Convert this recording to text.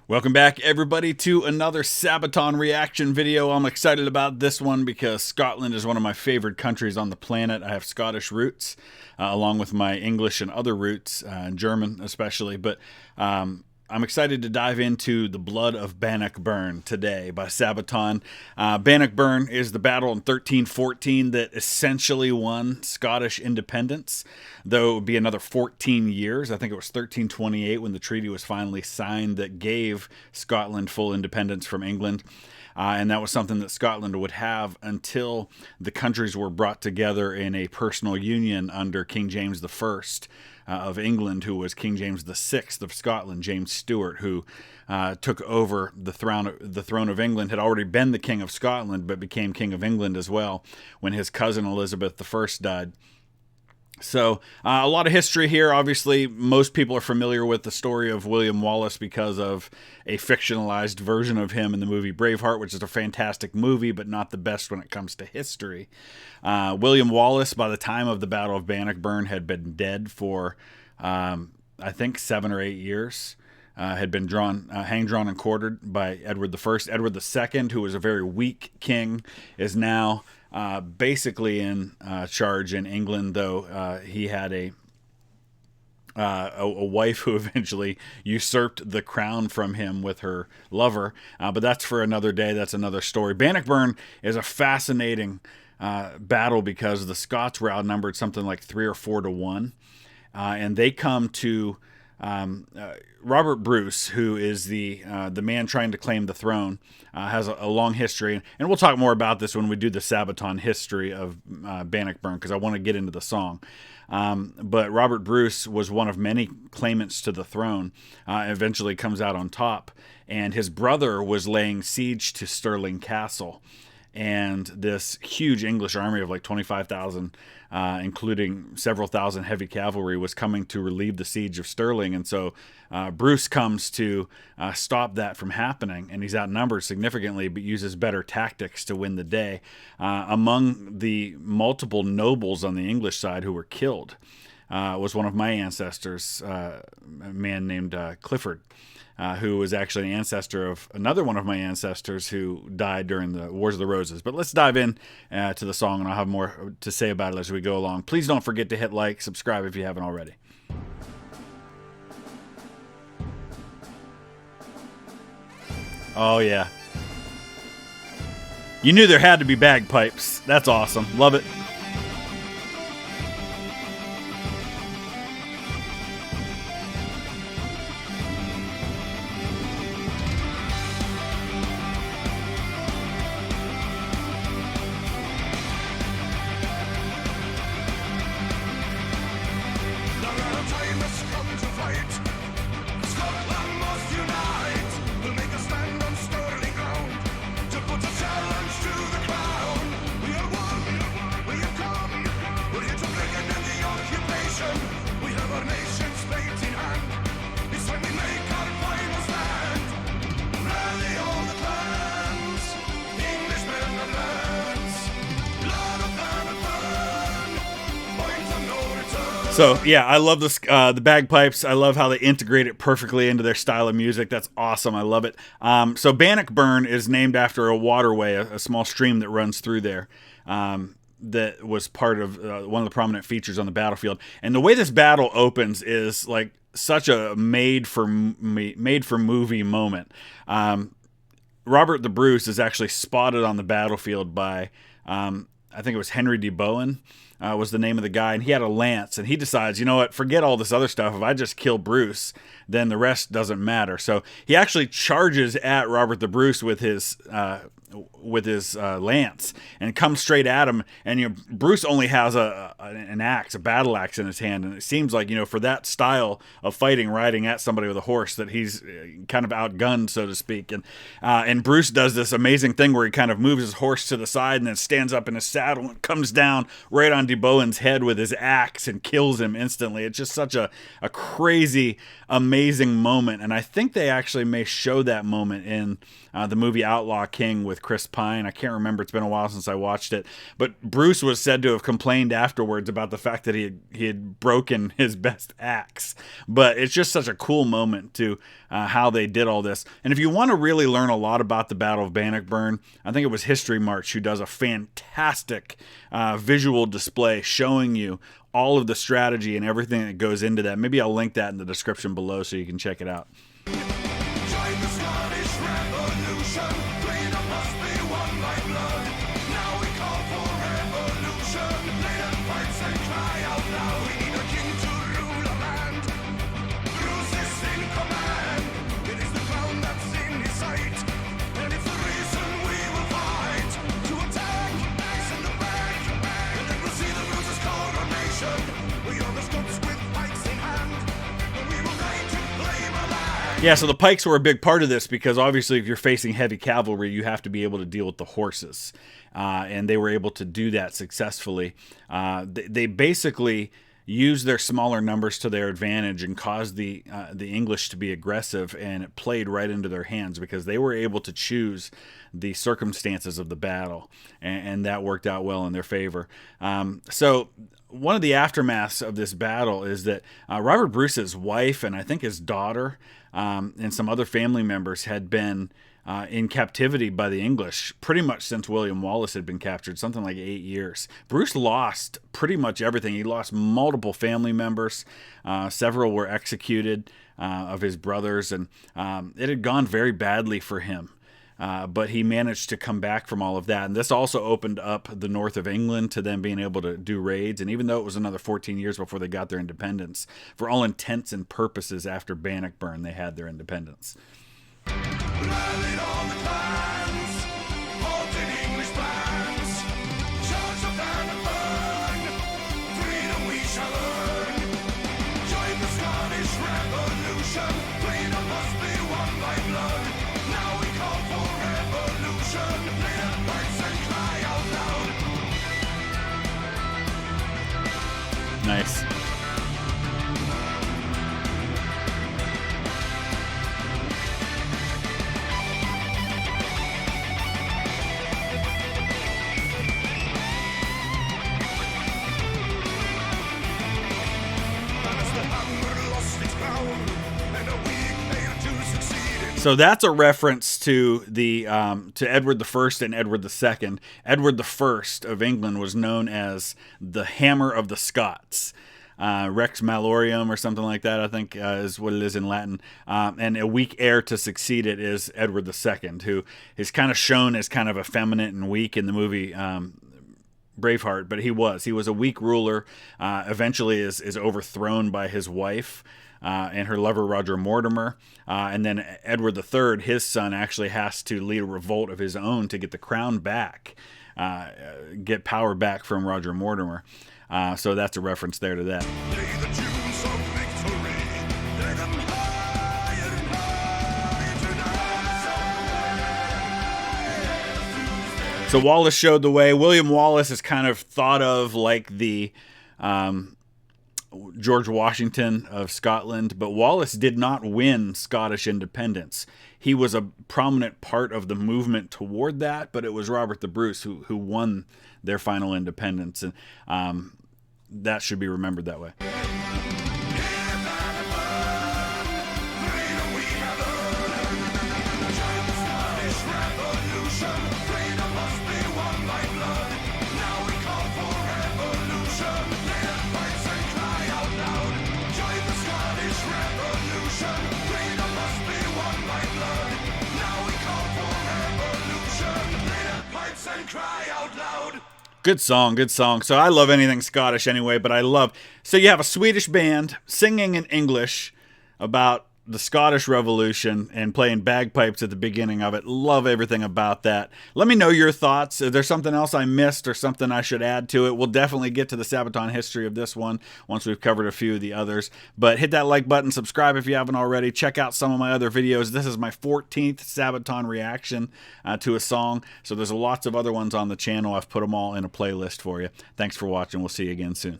Welcome back, everybody, to another Sabaton reaction video. I'm excited about this one because Scotland is one of my favorite countries on the planet. I have Scottish roots, along with my English and other roots, German especially. But I'm excited to dive into The Blood of Bannockburn today by Sabaton. Bannockburn is the battle in 1314 that essentially won Scottish independence, though it would be another 14 years. I think it was 1328 when the treaty was finally signed that gave Scotland full independence from England. And that was something that Scotland would have until the countries were brought together in a personal union under King James I of England, who was King James VI of Scotland, James Stuart, who took over the throne of England, had already been the King of Scotland, but became King of England as well when his cousin Elizabeth I died. So a lot of history here. Obviously, most people are familiar with the story of William Wallace because of a fictionalized version of him in the movie Braveheart, which is a fantastic movie, but not the best when it comes to history. William Wallace, by the time of the Battle of Bannockburn, had been dead for, I think, 7 or 8 years. Had been hanged, drawn, and quartered by Edward I. Edward II, who was a very weak king, is now basically in charge in England, though he had a wife who eventually usurped the crown from him with her lover. But that's for another day. That's another story. Bannockburn is a fascinating battle because the Scots were outnumbered something like 3 or 4 to 1. And they come to Robert Bruce, who is the man trying to claim the throne, has a long history, and we'll talk more about this when we do the Sabaton history of Bannockburn, because I want to get into the song. But Robert Bruce was one of many claimants to the throne, eventually comes out on top, and his brother was laying siege to Stirling Castle. And this huge English army of like 25,000, including several thousand heavy cavalry, was coming to relieve the siege of Stirling. And so Bruce comes to stop that from happening. And he's outnumbered significantly, but uses better tactics to win the day. Among the multiple nobles on the English side who were killed was one of my ancestors, a man named Clifford. Who was actually an ancestor of another one of my ancestors who died during the Wars of the Roses. But let's dive in to the song, and I'll have more to say about it as we go along. Please don't forget to hit like, subscribe if you haven't already. Oh, yeah. You knew there had to be bagpipes. That's awesome. Love it. So yeah, I love this, the bagpipes. I love how they integrate it perfectly into their style of music. That's awesome. I love it. So Bannockburn is named after a waterway, a small stream that runs through there. That was part of one of the prominent features on the battlefield. And the way this battle opens is like such a made for movie moment. Robert the Bruce is actually spotted on the battlefield by I think it was Henry de Bohun. Was the name of the guy, and he had a lance, and he decides, you know what, forget all this other stuff. If I just kill Bruce, then the rest doesn't matter. So he actually charges at Robert the Bruce with his lance and comes straight at him. And Bruce only has an axe, a battle axe in his hand, and it seems like, for that style of fighting, riding at somebody with a horse, that he's kind of outgunned, so to speak. And Bruce does this amazing thing where he kind of moves his horse to the side and then stands up in his saddle and comes down right on de Bohun's head with his axe and kills him instantly. It's just such a crazy, amazing moment, and I think they actually may show that moment in the movie Outlaw King with with Chris Pine. I can't remember. It's been a while since I watched it. But Bruce was said to have complained afterwards about the fact that he had broken his best axe. But it's just such a cool moment to how they did all this. And if you want to really learn a lot about the Battle of Bannockburn, I think it was History March who does a fantastic visual display showing you all of the strategy and everything that goes into that. Maybe I'll link that in the description below so you can check it out. Join the Scottish Revolution. Freedom must be won by blood. Now we call for revolution. Lay down pipes and cry out loud. We need a king to rule a land. Bruce is in command. It is the crown that's in his sight, and it's the reason we will fight. To attack, axe in the back, and then we'll see the Bruce's coronation. We are the Scots with pikes in hand, and we will ride to claim our land. Yeah, so the pikes were a big part of this because obviously if you're facing heavy cavalry, you have to be able to deal with the horses. And they were able to do that successfully. They basically used their smaller numbers to their advantage and caused the English to be aggressive, and it played right into their hands because they were able to choose the circumstances of the battle, and that worked out well in their favor. So one of the aftermaths of this battle is that Robert Bruce's wife and I think his daughter and some other family members had been in captivity by the English pretty much since William Wallace had been captured, something like 8 years. Bruce lost pretty much everything. He lost multiple family members. Several were executed of his brothers, and it had gone very badly for him. But he managed to come back from all of that. And this also opened up the north of England to them being able to do raids. And even though it was another 14 years before they got their independence, for all intents and purposes after Bannockburn, they had their independence. Rallied all the clans, halted English plans. Charge the Bannockburn, freedom we shall earn. Join the Scottish Revolution, freedom must be won by blood. Now we call for revolution, lay down pikes and cry out loud. Nice. So that's a reference to the to Edward I and Edward II. Edward I of England was known as the Hammer of the Scots. Rex Malorium or something like that, I think is what it is in Latin. And a weak heir to succeed it is Edward II, who is kind of shown as kind of effeminate and weak in the movie Braveheart, but he was a weak ruler. Eventually is overthrown by his wife and her lover Roger Mortimer, and then Edward III, his son, actually has to lead a revolt of his own to get the crown back, get power back from Roger Mortimer. So that's a reference there to that. Lay the tunes of victory, lay them higher and higher tonight. So Wallace showed the way. William Wallace is kind of thought of like the George Washington of Scotland, but Wallace did not win Scottish independence. He was a prominent part of the movement toward that, but it was Robert the Bruce who won their final independence, and that should be remembered that way. Cry out loud. Good song, good song. So I love anything Scottish anyway, but so you have a Swedish band singing in English about the Scottish Revolution and playing bagpipes at the beginning of it. Love everything about that. Let me know your thoughts. Is there something else I missed or something I should add to it? We'll definitely get to the Sabaton history of this one once we've covered a few of the others. But hit that like button, subscribe if you haven't already. Check out some of my other videos. This is my 14th Sabaton reaction to a song. So there's lots of other ones on the channel. I've put them all in a playlist for you. Thanks for watching. We'll see you again soon.